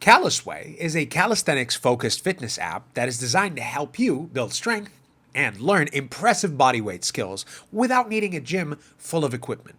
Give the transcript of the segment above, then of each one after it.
Calistway is a calisthenics-focused fitness app that is designed to help you build strength and learn impressive bodyweight skills without needing a gym full of equipment.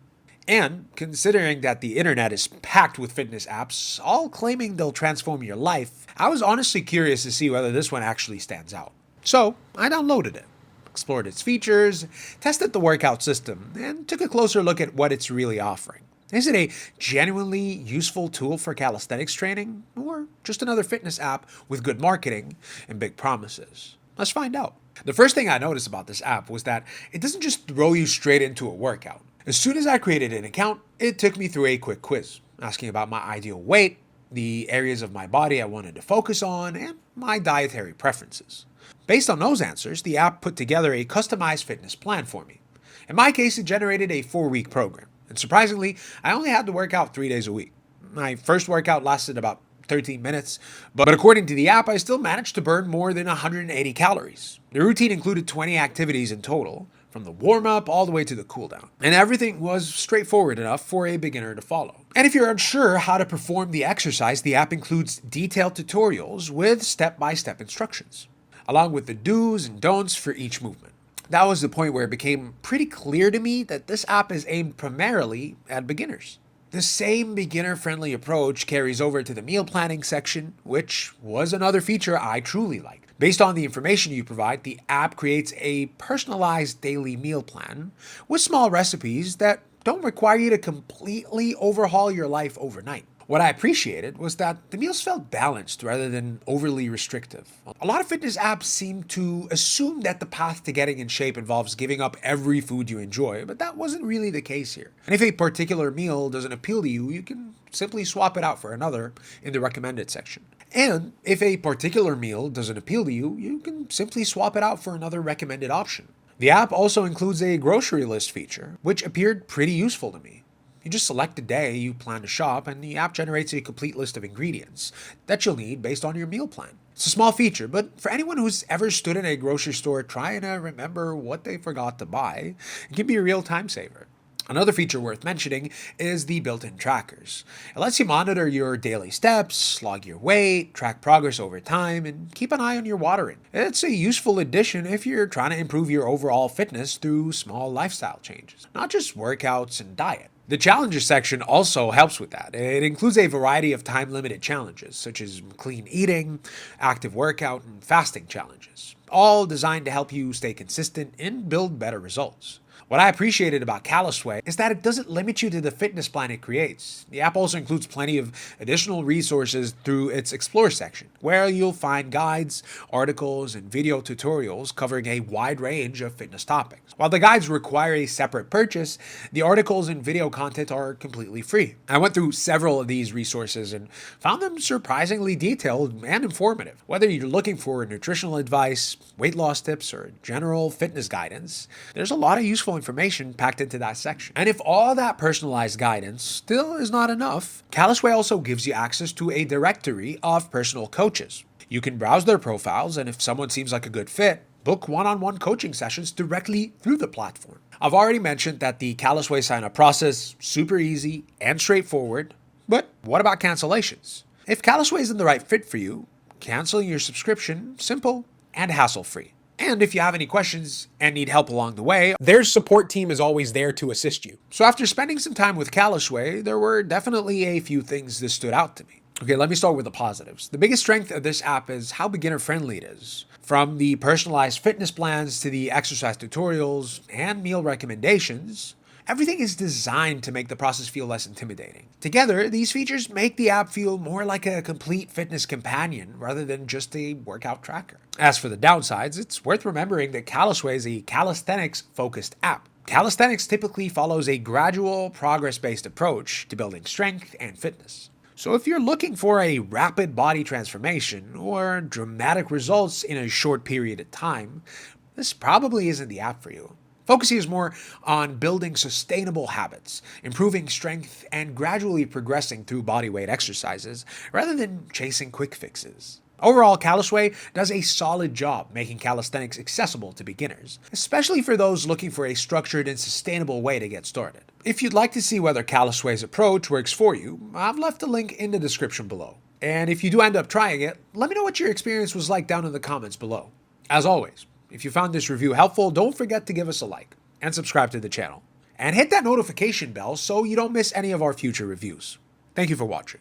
And considering that the internet is packed with fitness apps, all claiming they'll transform your life, I was honestly curious to see whether this one actually stands out. So I downloaded it, explored its features, tested the workout system, and took a closer look at what it's really offering. Is it a genuinely useful tool for calisthenics training, or just another fitness app with good marketing and big promises? Let's find out. The first thing I noticed about this app was that it doesn't just throw you straight into a workout. As soon as I created an account, it took me through a quick quiz, asking about my ideal weight, the areas of my body I wanted to focus on, and my dietary preferences. Based on those answers, the app put together a customized fitness plan for me. In my case, it generated a 4-week program. And surprisingly, I only had to work out 3 days a week. My first workout lasted about 13 minutes, but according to the app, I still managed to burn more than 180 calories. The routine included 20 activities in total, from the warm-up all the way to the cool-down. And everything was straightforward enough for a beginner to follow. And if you're unsure how to perform the exercise, the app includes detailed tutorials with step-by-step instructions, along with the do's and don'ts for each movement. That was the point where it became pretty clear to me that this app is aimed primarily at beginners. The same beginner-friendly approach carries over to the meal planning section, which was another feature I truly liked. Based on the information you provide, the app creates a personalized daily meal plan with small recipes that don't require you to completely overhaul your life overnight. What I appreciated was that the meals felt balanced rather than overly restrictive. A lot of fitness apps seem to assume that the path to getting in shape involves giving up every food you enjoy, but that wasn't really the case here. And if a particular meal doesn't appeal to you, you can simply swap it out for another in the recommended section. And if a particular meal doesn't appeal to you, you can simply swap it out for another recommended option. The app also includes a grocery list feature, which appeared pretty useful to me. You just select a day you plan to shop, and the app generates a complete list of ingredients that you'll need based on your meal plan. It's a small feature, but for anyone who's ever stood in a grocery store trying to remember what they forgot to buy, it can be a real time saver. Another feature worth mentioning is the built-in trackers. It lets you monitor your daily steps, log your weight, track progress over time, and keep an eye on your watering. It's a useful addition if you're trying to improve your overall fitness through small lifestyle changes, not just workouts and diet. The challenges section also helps with that. It includes a variety of time-limited challenges, such as clean eating, active workout, and fasting challenges, all designed to help you stay consistent and build better results. What I appreciated about Calistway is that it doesn't limit you to the fitness plan it creates. The app also includes plenty of additional resources through its Explore section, where you'll find guides, articles, and video tutorials covering a wide range of fitness topics. While the guides require a separate purchase, the articles and video content are completely free. I went through several of these resources and found them surprisingly detailed and informative. Whether you're looking for nutritional advice, weight loss tips, or general fitness guidance, there's a lot of useful information packed into that section. And if all that personalized guidance still is not enough, Calistway also gives you access to a directory of personal coaches. You can browse their profiles, and if someone seems like a good fit, book one-on-one coaching sessions directly through the platform. I've already mentioned that the Calistway sign-up process is super easy and straightforward, but what about cancellations? If Calistway isn't the right fit for you, canceling your subscription simple and hassle-free. And if you have any questions and need help along the way, their support team is always there to assist you. So after spending some time with Calistway, there were definitely a few things that stood out to me. Okay, let me start with the positives. The biggest strength of this app is how beginner-friendly it is. From the personalized fitness plans to the exercise tutorials and meal recommendations, everything is designed to make the process feel less intimidating. Together, these features make the app feel more like a complete fitness companion rather than just a workout tracker. As for the downsides, it's worth remembering that Calistway is a calisthenics-focused app. Calisthenics typically follows a gradual, progress-based approach to building strength and fitness. So if you're looking for a rapid body transformation or dramatic results in a short period of time, this probably isn't the app for you. Focus is more on building sustainable habits, improving strength, and gradually progressing through bodyweight exercises rather than chasing quick fixes. Overall, Calistway does a solid job making calisthenics accessible to beginners, especially for those looking for a structured and sustainable way to get started. If you'd like to see whether Calistway's approach works for you, I've left a link in the description below. And if you do end up trying it, let me know what your experience was like down in the comments below. As always, if you found this review helpful, don't forget to give us a like and subscribe to the channel. And hit that notification bell so you don't miss any of our future reviews. Thank you for watching.